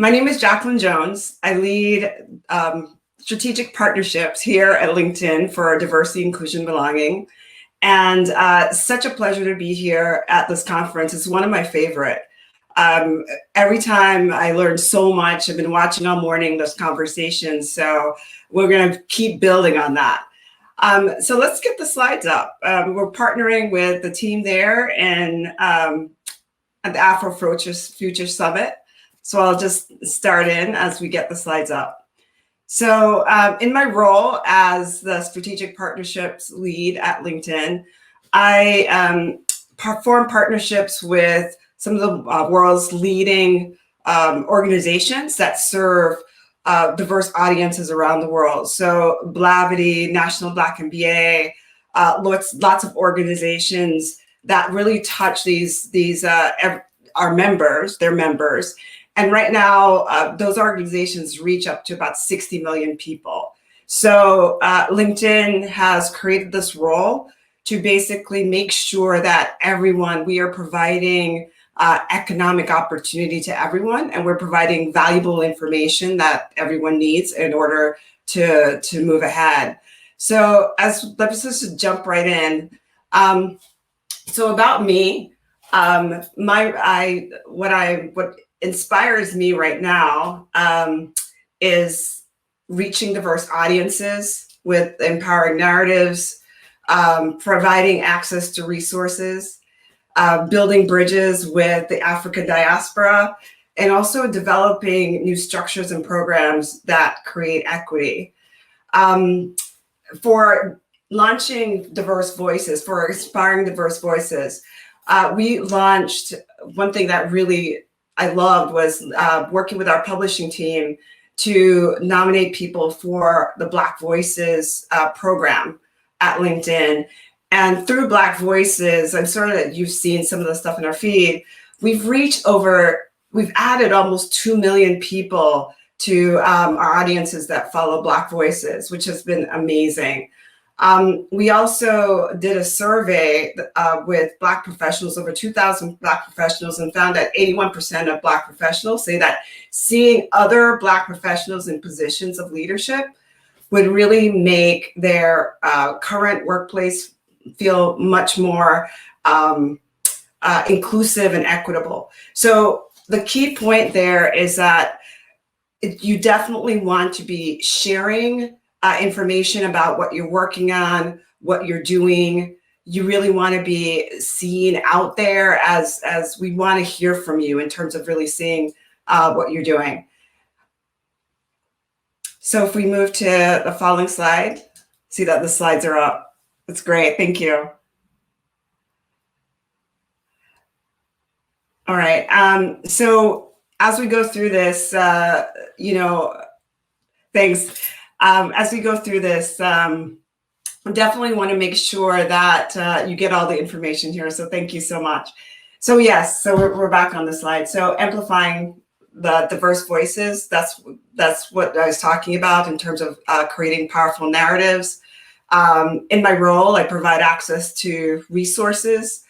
My name is Jacqueline Jones. I lead strategic partnerships here at LinkedIn for diversity, inclusion, belonging. And such a pleasure to be here at this conference. It's one of my favorite. Every time I learn so much. I've been watching all morning those conversations. So we're going to keep building on that. So let's get the slides up. We're partnering with the team there and at the Afro Future Summit. So I'll just start in as we get the slides up. So in my role as the strategic partnerships lead at LinkedIn, I form partnerships with some of the world's leading organizations that serve diverse audiences around the world. So Blavity, National Black MBA, lots of organizations that really touch our members, their members. And right now, those organizations reach up to about 60 million people. So LinkedIn has created this role to basically make sure that we are providing economic opportunity to everyone, and we're providing valuable information that everyone needs in order to move ahead. So let's just jump right in. So about me, what inspires me right now is reaching diverse audiences with empowering narratives, providing access to resources, building bridges with the African diaspora, and also developing new structures and programs that create equity. For launching diverse voices, for inspiring diverse voices, we launched one thing that really I loved was working with our publishing team to nominate people for the Black Voices program at LinkedIn. And through Black Voices, I'm sure that you've seen some of the stuff in our feed, we've added almost 2 million people to our audiences that follow Black Voices, which has been amazing. We also did a survey with Black professionals, over 2,000 Black professionals, and found that 81% of Black professionals say that seeing other Black professionals in positions of leadership would really make their current workplace feel much more inclusive and equitable. So the key point there is that you definitely want to be sharing information about what you're working on, what you're doing. You really want to be seen out there as we want to hear from you in terms of really seeing what you're doing. So if we move to the following slide, see that the slides are up. That's great, thank you. All right, so as we go through this, thanks. As we go through this, definitely want to make sure that you get all the information here. So thank you so much. So yes, so we're back on the slide. So amplifying the diverse voices, that's what I was talking about in terms of creating powerful narratives. In my role, I provide access to resources,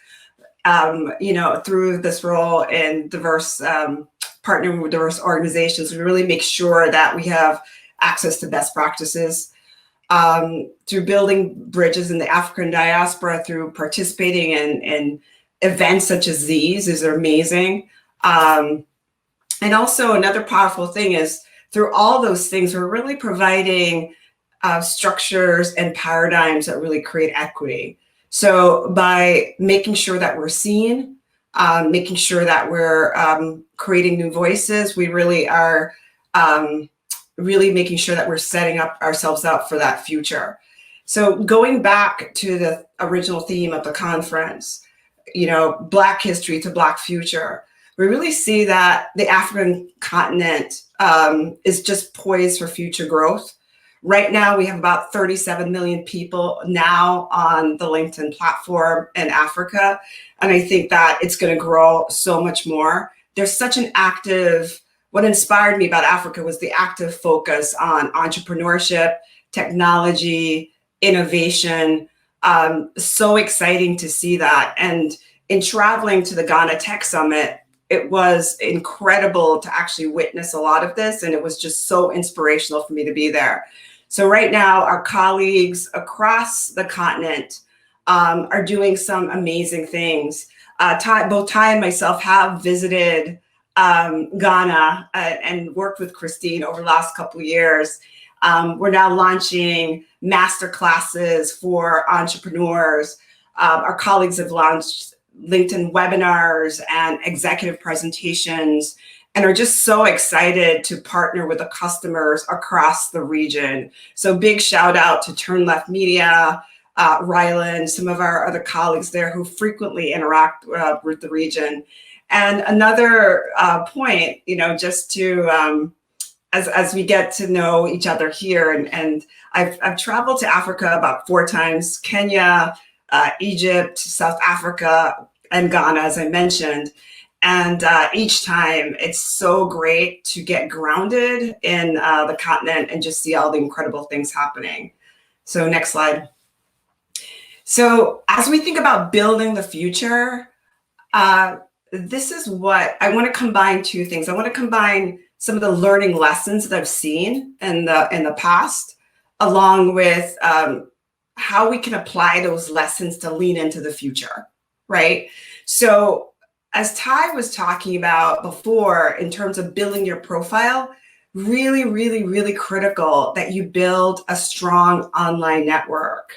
through this role in partnering with diverse organizations. We really make sure that we have access to best practices, through building bridges in the African diaspora, through participating in events such as these is amazing. And also another powerful thing is through all those things, we're really providing structures and paradigms that really create equity. So by making sure that we're seen, making sure that we're creating new voices, we really are really making sure that we're setting ourselves up for that future. So going back to the original theme of the conference, Black history to Black future, we really see that the African continent is just poised for future growth. Right now, we have about 37 million people now on the LinkedIn platform in Africa. And I think that it's going to grow so much more. There's such an what inspired me about Africa was the active focus on entrepreneurship, technology, innovation. So exciting to see that. And in traveling to the Ghana Tech Summit, it was incredible to actually witness a lot of this, and it was just so inspirational for me to be there. So right now, our colleagues across the continent are doing some amazing things. Both Ty and myself have visited Ghana and worked with Christine over the last couple of years. We're now launching master classes for entrepreneurs. Our colleagues have launched LinkedIn webinars and executive presentations, and are just so excited to partner with the customers across the region. So big shout out to Turn Left Media, Ryland, some of our other colleagues there who frequently interact with the region. And another point, just to, as we get to know each other here, and I've traveled to Africa about 4 times, Kenya, Egypt, South Africa, and Ghana, as I mentioned. And each time it's so great to get grounded in the continent and just see all the incredible things happening. So next slide. So as we think about building the future, this is what I want to combine 2 things. I want to combine some of the learning lessons that I've seen in the past, along with how we can apply those lessons to lean into the future, right? So as Ty was talking about before, in terms of building your profile, really, really, really critical that you build a strong online network.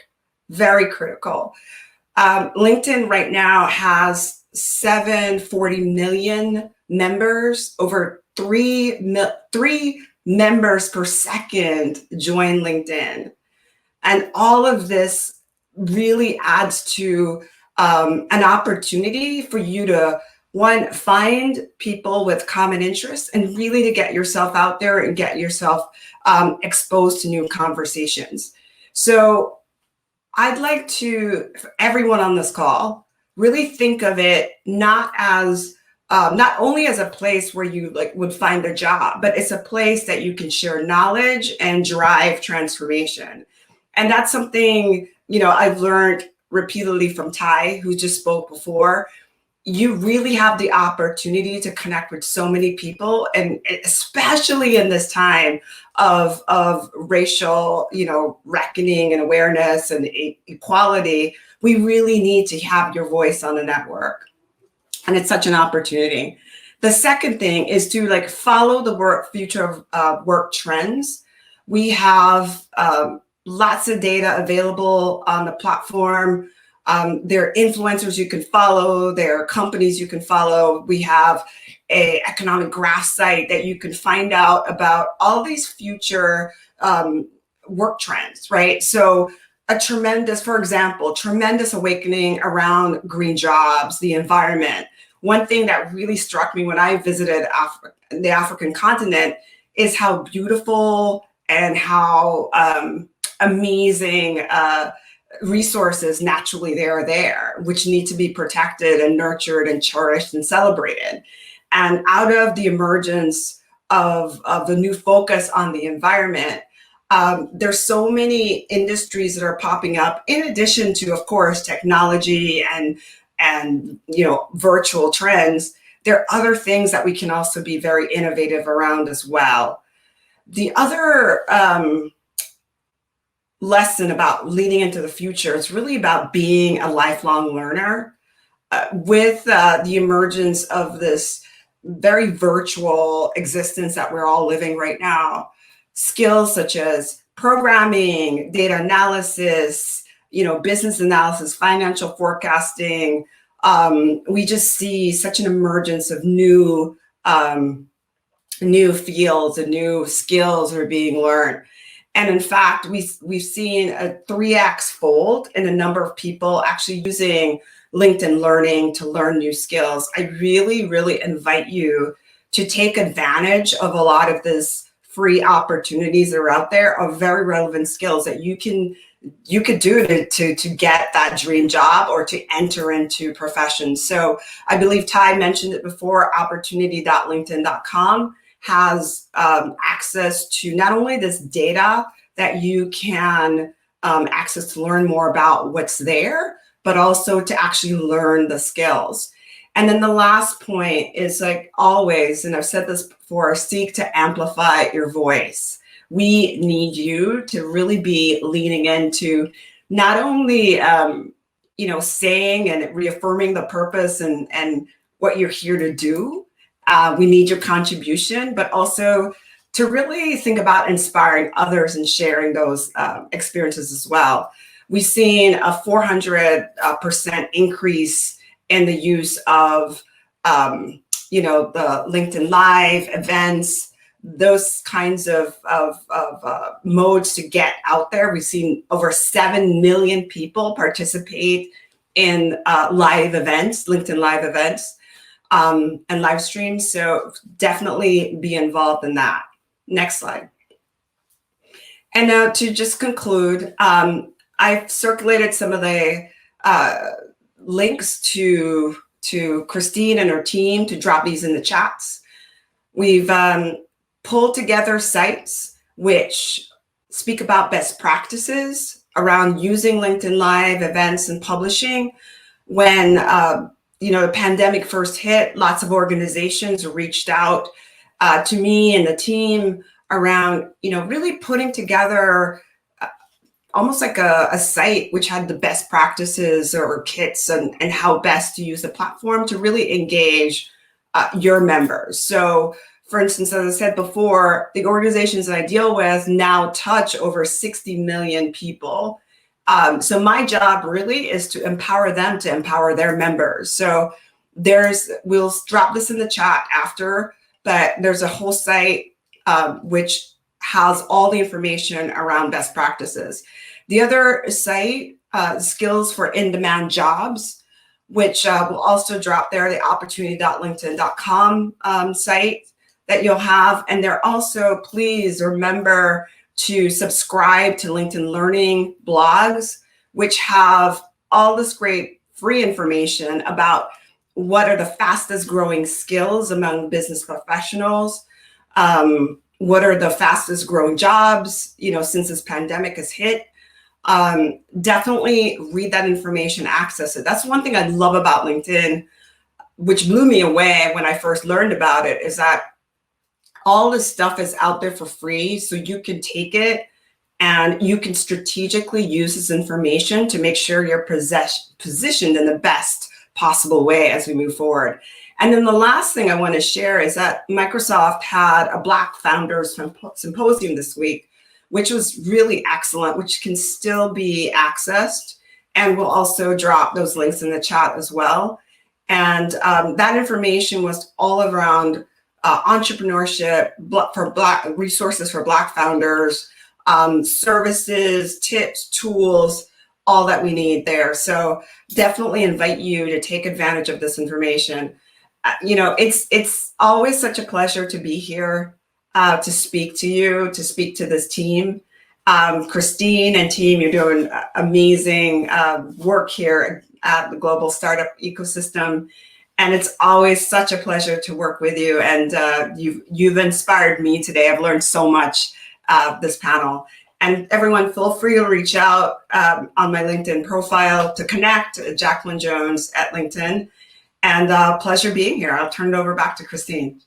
Very critical. LinkedIn right now has 740 million members, over 3 members per second join LinkedIn. And all of this really adds to an opportunity for you to, one, find people with common interests and really to get yourself out there and get yourself exposed to new conversations. So I'd like to, for everyone on this call, really think of it not only as a place where you would find a job, but it's a place that you can share knowledge and drive transformation. And that's something, I've learned repeatedly from Ty, who just spoke before. You really have the opportunity to connect with so many people, and especially in this time of racial, reckoning and awareness and equality, we really need to have your voice on the network. And it's such an opportunity. The second thing is to follow the future of work trends. We have lots of data available on the platform. There are influencers you can follow. There are companies you can follow. We have an economic graph site that you can find out about all these future work trends, right? So for example, tremendous awakening around green jobs, the environment. One thing that really struck me when I visited the African continent is how beautiful and how amazing resources naturally there are there, which need to be protected and nurtured and cherished and celebrated. And out of the emergence of the new focus on the environment, there's so many industries that are popping up, in addition to, of course, technology and virtual trends. There are other things that we can also be very innovative around as well. The other lesson about leading into the future is really about being a lifelong learner. With the emergence of this very virtual existence that we're all living right now, skills such as programming, data analysis, business analysis, financial forecasting, we just see such an emergence of new fields and new skills are being learned. And in fact, we've seen a 3x fold in the number of people actually using LinkedIn Learning to learn new skills. I really, really invite you to take advantage of a lot of these free opportunities that are out there of very relevant skills that you could do to get that dream job or to enter into professions. So I believe Ty mentioned it before, opportunity.linkedin.com has access to not only this data that you can access to learn more about what's there, but also to actually learn the skills. And then the last point is, like always, and I've said this before, seek to amplify your voice. We need you to really be leaning into not only, saying and reaffirming the purpose and what you're here to do. We need your contribution, but also to really think about inspiring others and sharing those experiences as well. We've seen a 400% increase in the use of, the LinkedIn Live events, those kinds of modes to get out there. We've seen over 7 million people participate in live events, LinkedIn Live events, and live streams. So definitely be involved in that. Next slide. And now to just conclude, I've circulated some of the links to Christine and her team to drop these in the chats. We've pulled together sites which speak about best practices around using LinkedIn Live events and publishing. When the pandemic first hit, lots of organizations reached out to me and the team around really putting together almost like a site which had the best practices or kits and how best to use the platform to really engage your members. So for instance, as I said before, the organizations that I deal with now touch over 60 million people. So my job really is to empower them to empower their members. So we'll drop this in the chat after, but there's a whole site which has all the information around best practices. The other site, Skills for In-Demand Jobs, which will also drop there, the opportunity.linkedin.com site that you'll have. And there also, please remember to subscribe to LinkedIn Learning blogs, which have all this great free information about what are the fastest growing skills among business professionals, what are the fastest growing jobs, since this pandemic has hit. Definitely read that information, access it. That's one thing I love about LinkedIn, which blew me away when I first learned about it, is that all this stuff is out there for free. So you can take it and you can strategically use this information to make sure you're positioned in the best possible way as we move forward. And then the last thing I want to share is that Microsoft had a Black Founders Symposium this week, which was really excellent, which can still be accessed. And we'll also drop those links in the chat as well. And that information was all around entrepreneurship for Black resources for Black founders, services, tips, tools, all that we need there. So definitely invite you to take advantage of this information. It's always such a pleasure to be here, to speak to you, to speak to this team. Christine and team, you're doing amazing work here at the global startup ecosystem. And it's always such a pleasure to work with you. And you've inspired me today. I've learned so much this panel. And everyone, feel free to reach out on my LinkedIn profile to connect, Jacqueline Jones at LinkedIn. And pleasure being here. I'll turn it over back to Christine.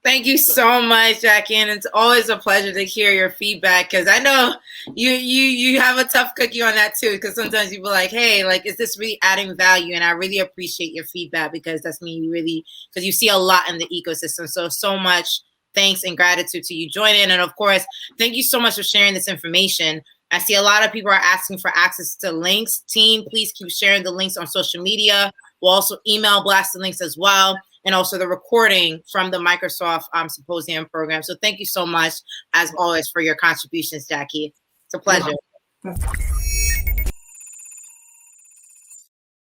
Thank you so much, Jackie. And it's always a pleasure to hear your feedback, because I know you have a tough cookie on that too, because sometimes you be like, hey, like, is this really adding value? And I really appreciate your feedback, because that's me really, because you see a lot in the ecosystem. So much thanks and gratitude to you joining. And of course, thank you so much for sharing this information. I see a lot of people are asking for access to links. Team, please keep sharing the links on social media. We'll also email blast the links as well, and also the recording from the Microsoft Symposium program. So thank you so much, as always, for your contributions, Jackie. It's a pleasure.